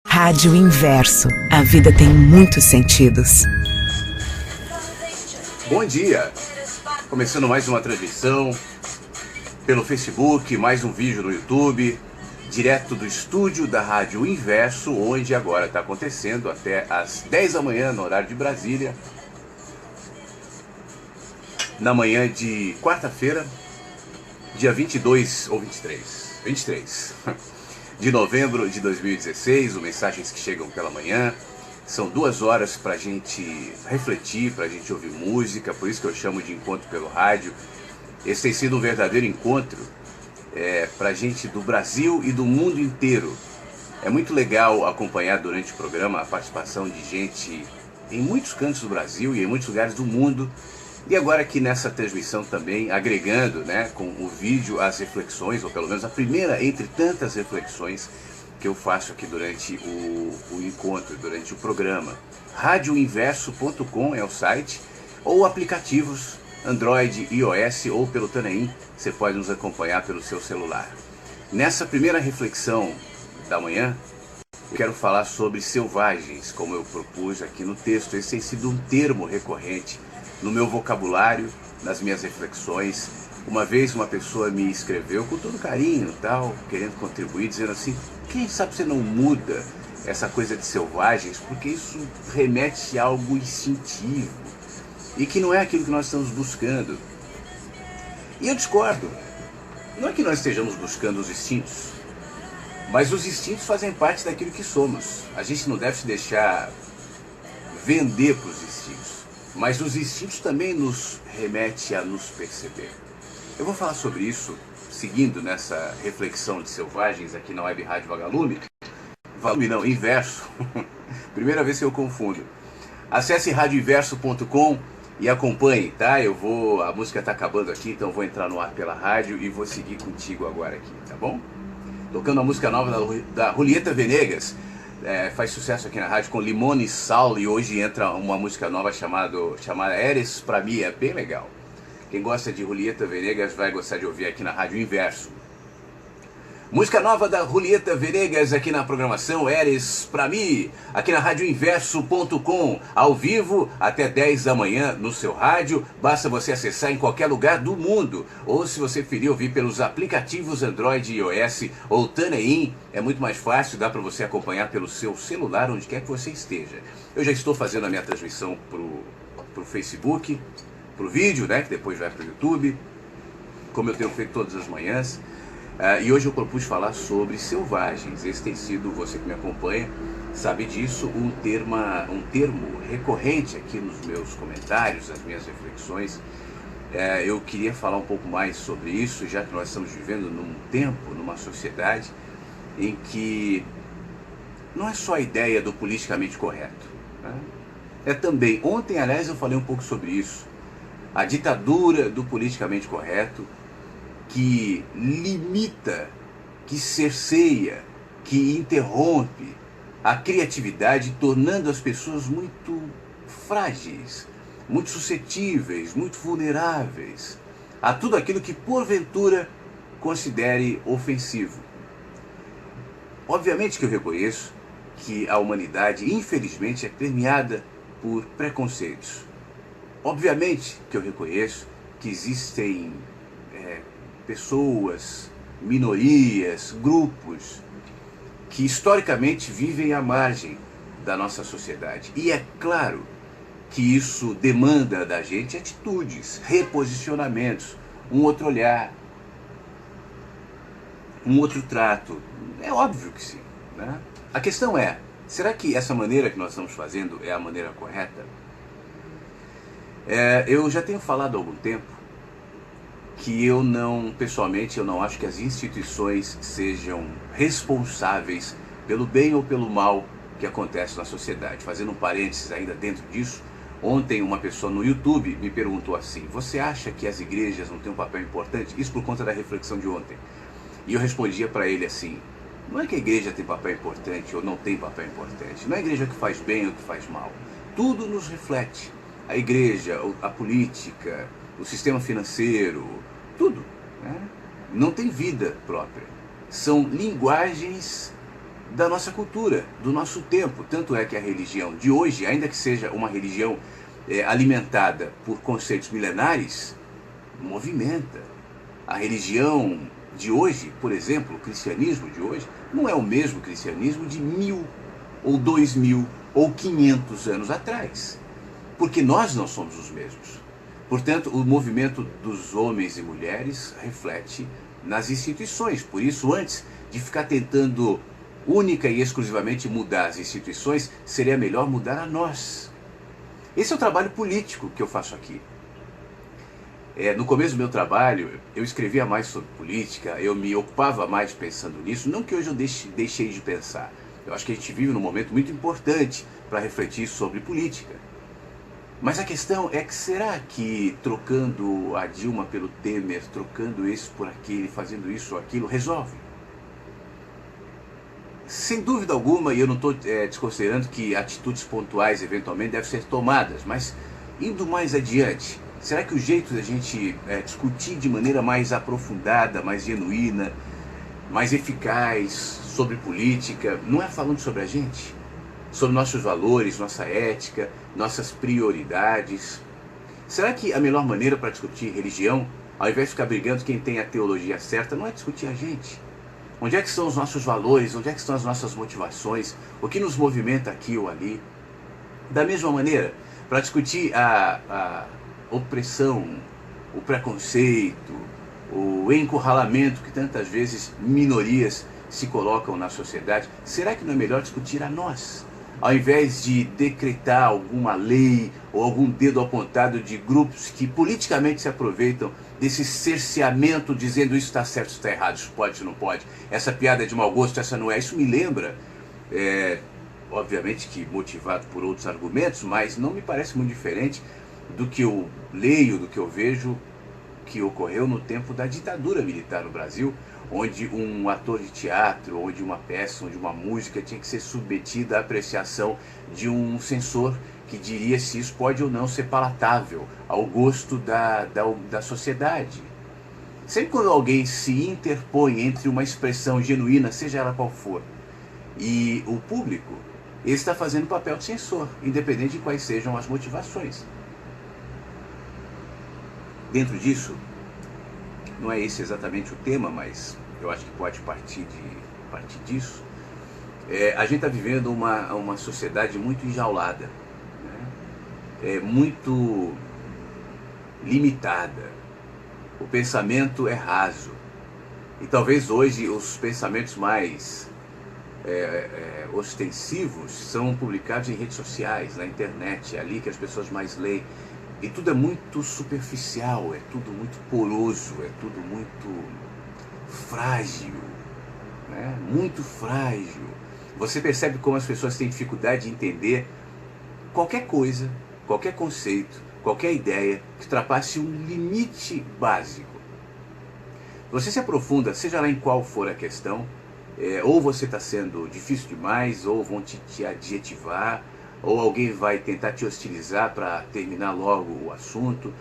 Rádio Inverso. A vida tem muitos sentidos. Bom dia! Começando mais uma transmissão pelo Facebook, mais um vídeo no YouTube, direto do estúdio da Rádio Inverso, onde agora está acontecendo até às 10 da manhã, no horário de Brasília, na manhã de quarta-feira, dia 22 ou 23 de novembro de 2016, o Mensagens que Chegam pela Manhã. São 2 horas para a gente refletir, para a gente ouvir música, por isso que eu chamo de encontro pelo rádio. Esse tem sido um verdadeiro encontro para a gente do Brasil e do mundo inteiro. É muito legal acompanhar durante o programa a participação de gente em muitos cantos do Brasil e em muitos lugares do mundo. E agora aqui nessa transmissão também, agregando, com o vídeo as reflexões, ou pelo menos a primeira entre tantas reflexões que eu faço aqui durante o encontro, durante o programa. radioinverso.com é o site, ou aplicativos Android, iOS ou pelo TuneIn, você pode nos acompanhar pelo seu celular. Nessa primeira reflexão da manhã, eu quero falar sobre selvagens, como eu propus aqui no texto. Esse tem sido um termo recorrente no meu vocabulário, nas minhas reflexões. Uma vez uma pessoa me escreveu com todo carinho, querendo contribuir, dizendo assim: quem sabe você não muda essa coisa de selvagens, porque isso remete a algo instintivo e que não é aquilo que nós estamos buscando. E eu discordo. Não é que nós estejamos buscando os instintos, mas os instintos fazem parte daquilo que somos. A gente não deve se deixar vender para os instintos, mas os instintos também nos remetem a nos perceber. Eu vou falar sobre isso seguindo nessa reflexão de selvagens aqui na Web Rádio Vagalume. Vagalume não, Inverso. Primeira vez que eu confundo. Acesse radioinverso.com e acompanhe, tá? A música está acabando aqui, então eu vou entrar no ar pela rádio e vou seguir contigo agora aqui, tá bom? Tocando a música nova da Julieta Venegas. Faz sucesso aqui na rádio com Limone e Sal, e hoje entra uma música nova chamada Eres Pra Mim, é bem legal. Quem gosta de Julieta Venegas vai gostar de ouvir aqui na Rádio Inverso. Música nova da Julieta Venegas aqui na programação Eres Pra Mim, aqui na radioinverso.com, ao vivo até 10 da manhã no seu rádio. Basta você acessar em qualquer lugar do mundo, ou se você preferir ouvir pelos aplicativos Android e iOS ou TuneIn, é muito mais fácil, dá para você acompanhar pelo seu celular onde quer que você esteja. Eu já estou fazendo a minha transmissão pro Facebook, pro vídeo, que depois vai pro YouTube, como eu tenho feito todas as manhãs. E hoje eu propus falar sobre selvagens. Esse tem sido, você que me acompanha sabe disso, um termo recorrente aqui nos meus comentários, nas minhas reflexões. Eu queria falar um pouco mais sobre isso, já que nós estamos vivendo num tempo, numa sociedade em que não é só a ideia do politicamente correto, é também, ontem aliás eu falei um pouco sobre isso, a ditadura do politicamente correto, que limita, que cerceia, que interrompe a criatividade, tornando as pessoas muito frágeis, muito suscetíveis, muito vulneráveis a tudo aquilo que porventura considere ofensivo. Obviamente que eu reconheço que a humanidade, infelizmente, é permeada por preconceitos. Obviamente que eu reconheço que existem pessoas, minorias, grupos que historicamente vivem à margem da nossa sociedade. E é claro que isso demanda da gente atitudes, reposicionamentos, um outro olhar, um outro trato. É óbvio que sim, A questão é, será que essa maneira que nós estamos fazendo é a maneira correta? Eu já tenho falado há algum tempo que pessoalmente, eu não acho que as instituições sejam responsáveis pelo bem ou pelo mal que acontece na sociedade. Fazendo um parênteses ainda dentro disso, ontem uma pessoa no YouTube me perguntou assim: você acha que as igrejas não têm um papel importante? Isso por conta da reflexão de ontem. E eu respondia para ele assim: não é que a igreja tem papel importante ou não tem papel importante. Não é a igreja que faz bem ou que faz mal. Tudo nos reflete. A igreja, a política, o sistema financeiro, tudo. Não tem vida própria. São linguagens da nossa cultura, do nosso tempo. Tanto é que a religião de hoje, ainda que seja uma religião alimentada por conceitos milenares, movimenta. A religião de hoje, por exemplo, o cristianismo de hoje, não é o mesmo cristianismo de 1000 ou 2000 ou 500 anos atrás, porque nós não somos os mesmos. Portanto, o movimento dos homens e mulheres reflete nas instituições. Por isso, antes de ficar tentando única e exclusivamente mudar as instituições, seria melhor mudar a nós. Esse é o trabalho político que eu faço aqui. No começo do meu trabalho, eu escrevia mais sobre política, eu me ocupava mais pensando nisso, não que hoje eu deixei de pensar. Eu acho que a gente vive num momento muito importante para refletir sobre política. Mas a questão é que será que trocando a Dilma pelo Temer, trocando esse por aquele, fazendo isso ou aquilo, resolve? Sem dúvida alguma, e eu não estou desconsiderando que atitudes pontuais eventualmente devem ser tomadas, mas indo mais adiante, será que o jeito da gente discutir de maneira mais aprofundada, mais genuína, mais eficaz sobre política, não é falando sobre a gente? Sobre nossos valores, nossa ética, nossas prioridades? Será que a melhor maneira para discutir religião, ao invés de ficar brigando quem tem a teologia certa, não é discutir a gente? Onde é que estão os nossos valores? Onde é que estão as nossas motivações? O que nos movimenta aqui ou ali? Da mesma maneira, para discutir a opressão, o preconceito, o encurralamento que tantas vezes minorias se colocam na sociedade, será que não é melhor discutir a nós? Ao invés de decretar alguma lei ou algum dedo apontado de grupos que politicamente se aproveitam desse cerceamento, dizendo isso está certo, isso está errado, isso pode, isso não pode, essa piada é de mau gosto, essa não é. Isso me lembra, obviamente que motivado por outros argumentos, mas não me parece muito diferente do que eu leio, do que eu vejo que ocorreu no tempo da ditadura militar no Brasil, onde um ator de teatro, onde uma peça, onde uma música tinha que ser submetida à apreciação de um censor que diria se isso pode ou não ser palatável ao gosto da sociedade. Sempre quando alguém se interpõe entre uma expressão genuína, seja ela qual for, e o público, ele está fazendo o papel de censor, independente de quais sejam as motivações. Dentro disso, não é esse exatamente o tema, mas eu acho que pode partir disso. A gente está vivendo uma sociedade muito enjaulada, né? Muito limitada. O pensamento é raso. E talvez hoje os pensamentos mais ostensivos são publicados em redes sociais, na internet, é ali que as pessoas mais leem. E tudo é muito superficial, é tudo muito poroso, é tudo muito frágil, né? Muito frágil. Você percebe como as pessoas têm dificuldade de entender qualquer coisa, qualquer conceito, qualquer ideia que ultrapasse um limite básico. Você se aprofunda, seja lá em qual for a questão, ou você está sendo difícil demais, ou vão te adjetivar, ou alguém vai tentar te hostilizar para terminar logo o assunto,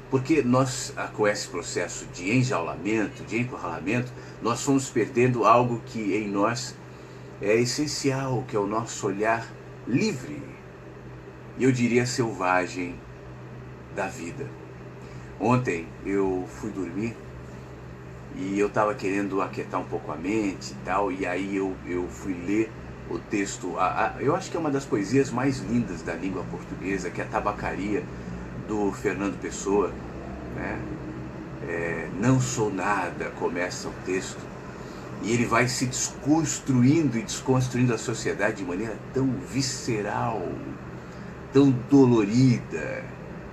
porque nós, com esse processo de enjaulamento, de encurralamento, nós fomos perdendo algo que em nós é essencial, que é o nosso olhar livre, e eu diria selvagem, da vida. Ontem eu fui dormir e eu estava querendo aquietar um pouco a mente e tal, e aí eu fui ler o texto, eu acho que é uma das poesias mais lindas da língua portuguesa, que é a Tabacaria, do Fernando Pessoa, né? Não sou nada, começa o texto, e ele vai se desconstruindo e desconstruindo a sociedade de maneira tão visceral, tão dolorida,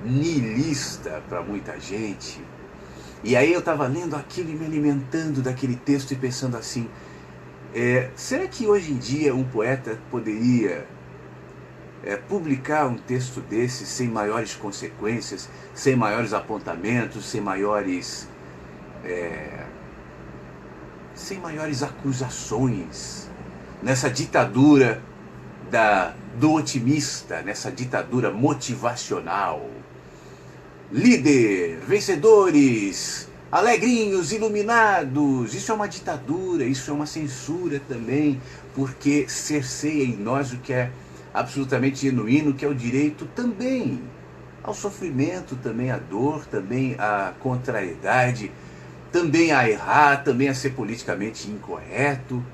nihilista para muita gente. E aí eu estava lendo aquilo e me alimentando daquele texto e pensando assim, será que hoje em dia um poeta poderia publicar um texto desse sem maiores consequências, sem maiores apontamentos, sem maiores acusações, nessa ditadura do otimista, nessa ditadura motivacional? Líder, vencedores, alegrinhos, iluminados. Isso é uma ditadura, isso é uma censura também, porque cerceia em nós o que é absolutamente genuíno, que é o direito também ao sofrimento, também à dor, também à contrariedade, também a errar, também a ser politicamente incorreto.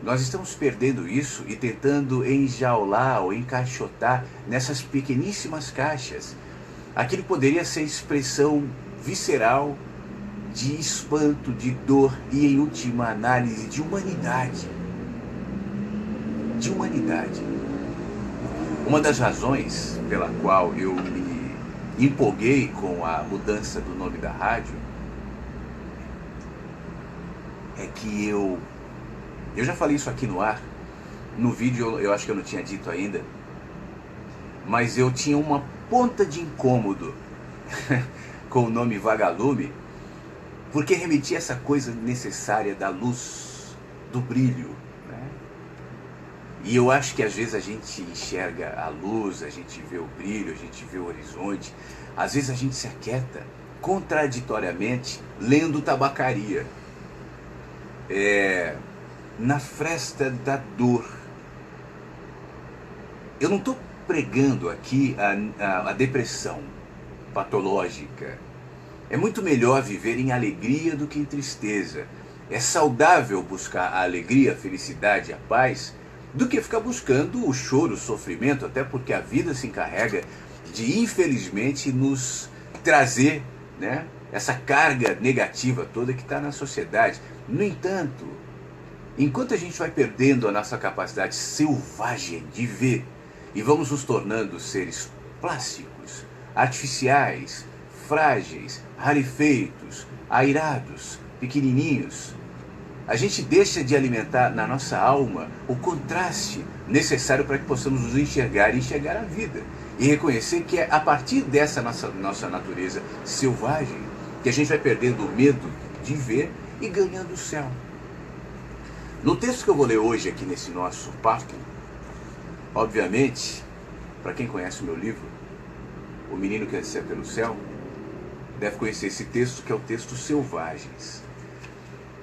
Nós estamos perdendo isso e tentando enjaular ou encaixotar nessas pequeníssimas caixas aquilo que poderia ser expressão visceral de espanto, de dor e, em última análise, de humanidade. De humanidade. Uma das razões pela qual eu me empolguei com a mudança do nome da rádio é que eu já falei isso aqui no ar, no vídeo eu acho que eu não tinha dito ainda, mas eu tinha uma ponta de incômodo com o nome Vagalume, porque remetia essa coisa necessária da luz, do brilho, né? E eu acho que às vezes a gente enxerga a luz, a gente vê o brilho, a gente vê o horizonte, às vezes a gente se aquieta contraditoriamente lendo Tabacaria. Na fresta da dor. Eu não estou pregando aqui a depressão patológica. É muito melhor viver em alegria do que em tristeza. É saudável buscar a alegria, a felicidade, a paz, do que ficar buscando o choro, o sofrimento, até porque a vida se encarrega de, infelizmente, nos trazer, né, essa carga negativa toda que está na sociedade. No entanto, enquanto a gente vai perdendo a nossa capacidade selvagem de ver e vamos nos tornando seres plásticos, artificiais, frágeis, rarefeitos, airados, pequenininhos, a gente deixa de alimentar na nossa alma o contraste necessário para que possamos nos enxergar e enxergar a vida. E reconhecer que é a partir dessa nossa natureza selvagem que a gente vai perdendo o medo de ver e ganhando o céu. No texto que eu vou ler hoje aqui nesse nosso papo, obviamente, para quem conhece o meu livro, O Menino que Desceu pelo Céu, deve conhecer esse texto, que é o texto Selvagens.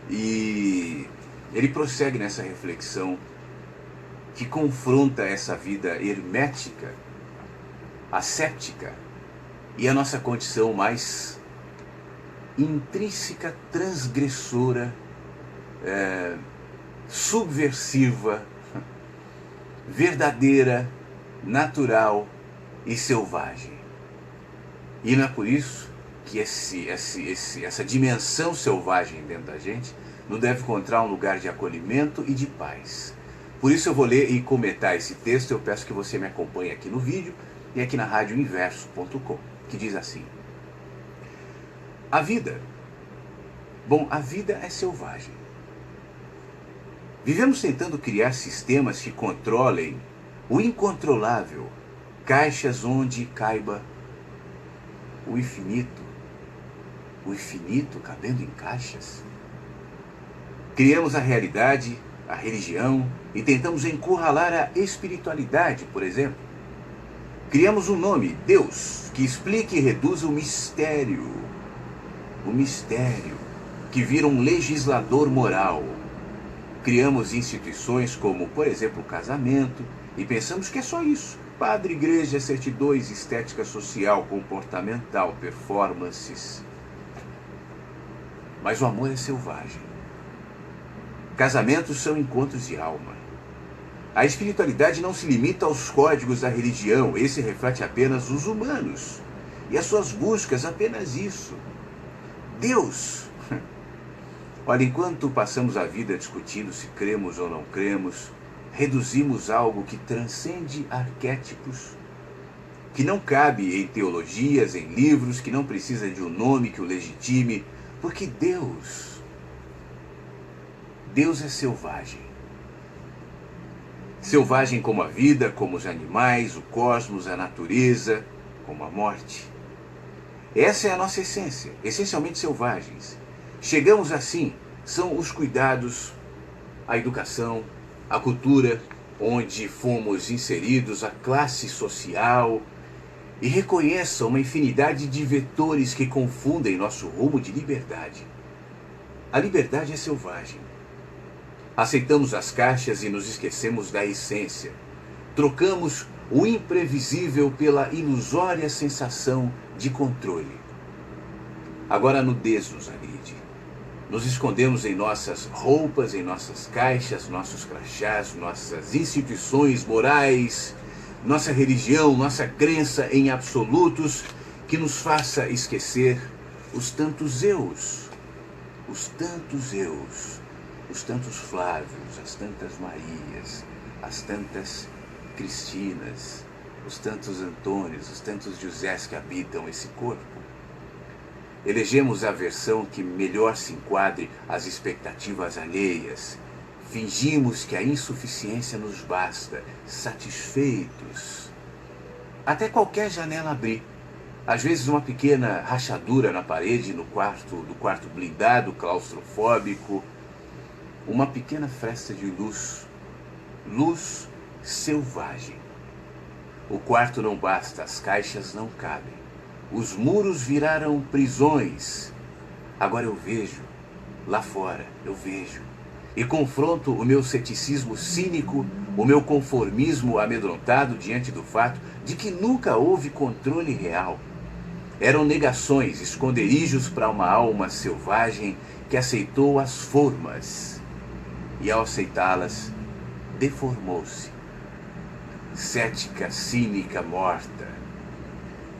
E ele prossegue nessa reflexão que confronta essa vida hermética, asséptica, e a nossa condição mais intrínseca, transgressora, subversiva, verdadeira, natural e selvagem. E não é por isso que essa dimensão selvagem dentro da gente não deve encontrar um lugar de acolhimento e de paz. Por isso eu vou ler e comentar esse texto. Eu peço que você me acompanhe aqui no vídeo e aqui na radioinverso.com, que diz assim: a vida é selvagem. Vivemos tentando criar sistemas que controlem o incontrolável, caixas onde caiba o infinito cabendo em caixas. Criamos a realidade, a religião, e tentamos encurralar a espiritualidade, por exemplo. Criamos um nome, Deus, que explique e reduza o mistério, que vira um legislador moral. Criamos instituições como, por exemplo, o casamento, e pensamos que é só isso. Padre, igreja, certidões, estética social, comportamental, performances. Mas o amor é selvagem. Casamentos são encontros de alma. A espiritualidade não se limita aos códigos da religião, esse reflete apenas os humanos e as suas buscas, apenas isso. Deus. Olha, enquanto passamos a vida discutindo se cremos ou não cremos, reduzimos algo que transcende arquétipos, que não cabe em teologias, em livros, que não precisa de um nome que o legitime, porque Deus é selvagem. Selvagem como a vida, como os animais, o cosmos, a natureza, como a morte. Essa é a nossa essência, essencialmente selvagens. Chegamos assim, são os cuidados, a educação, a cultura, onde fomos inseridos, a classe social, e reconheça uma infinidade de vetores que confundem nosso rumo de liberdade. A liberdade é selvagem. Aceitamos as caixas e nos esquecemos da essência. Trocamos o imprevisível pela ilusória sensação de controle. Agora a nudez nos agride. Nos escondemos em nossas roupas, em nossas caixas, nossos crachás, nossas instituições morais, nossa religião, nossa crença em absolutos que nos faça esquecer os tantos eus, os tantos Flávios, as tantas Marias, as tantas Cristinas, os tantos Antônios, os tantos Josés que habitam esse corpo. Elegemos a versão que melhor se enquadre às expectativas alheias. Fingimos que a insuficiência nos basta, satisfeitos. Até qualquer janela abrir. Às vezes uma pequena rachadura na parede do quarto blindado, claustrofóbico. Uma pequena fresta de luz. Luz selvagem. O quarto não basta, as caixas não cabem. Os muros viraram prisões. Agora eu vejo, lá fora, eu vejo. E confronto o meu ceticismo cínico, o meu conformismo amedrontado diante do fato de que nunca houve controle real. Eram negações, esconderijos para uma alma selvagem que aceitou as formas. E ao aceitá-las, deformou-se. Cética, cínica, morta.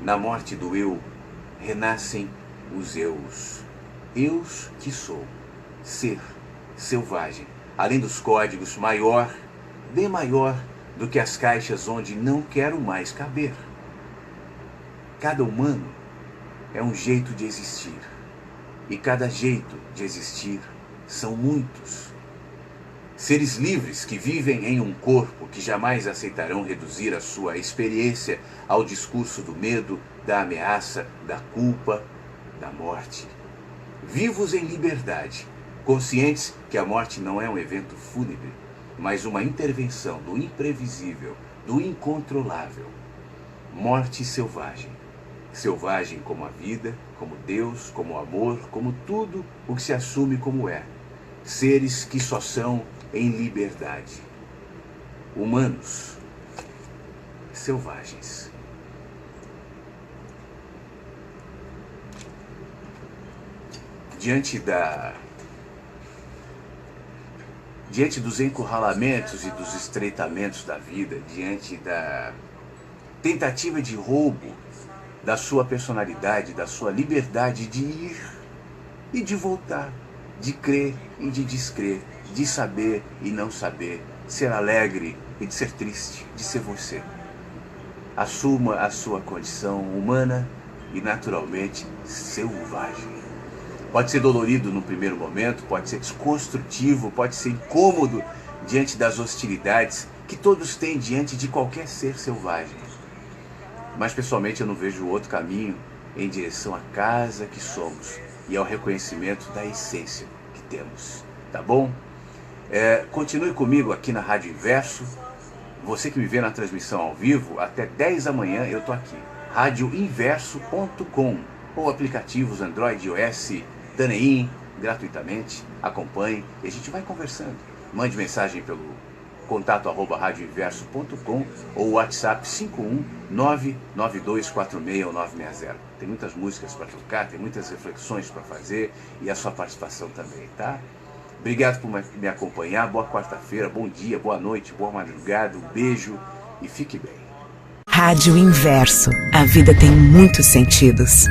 Na morte do eu, renascem os eus. Eus que sou, ser, selvagem, além dos códigos, maior, bem maior do que as caixas onde não quero mais caber. Cada humano é um jeito de existir, e cada jeito de existir são muitos. Seres livres que vivem em um corpo que jamais aceitarão reduzir a sua experiência ao discurso do medo, da ameaça, da culpa, da morte. Vivos em liberdade, conscientes que a morte não é um evento fúnebre, mas uma intervenção do imprevisível, do incontrolável. Morte selvagem. Selvagem como a vida, como Deus, como o amor, como tudo o que se assume como é. Seres que só são em liberdade. Humanos selvagens. Diante dos encurralamentos e dos estreitamentos da vida, diante da tentativa de roubo da sua personalidade, da sua liberdade de ir e de voltar, de crer e de descrer, de saber e não saber, de ser alegre e de ser triste, de ser você. Assuma a sua condição humana e naturalmente selvagem. Pode ser dolorido no primeiro momento, pode ser desconstrutivo, pode ser incômodo diante das hostilidades que todos têm diante de qualquer ser selvagem. Mas pessoalmente eu não vejo outro caminho em direção à casa que somos e ao reconhecimento da essência que temos. Tá bom? Continue comigo aqui na Rádio Inverso. Você que me vê na transmissão ao vivo, até 10 da manhã eu tô aqui. radioinverso.com ou aplicativos Android, iOS, Danein, gratuitamente. Acompanhe e a gente vai conversando. Mande mensagem pelo contato@radioinverso.com ou WhatsApp 51992461960. Tem muitas músicas para tocar, tem muitas reflexões para fazer e a sua participação também, tá? Obrigado por me acompanhar. Boa quarta-feira, bom dia, boa noite, boa madrugada, um beijo e fique bem. Rádio Inverso. A vida tem muitos sentidos.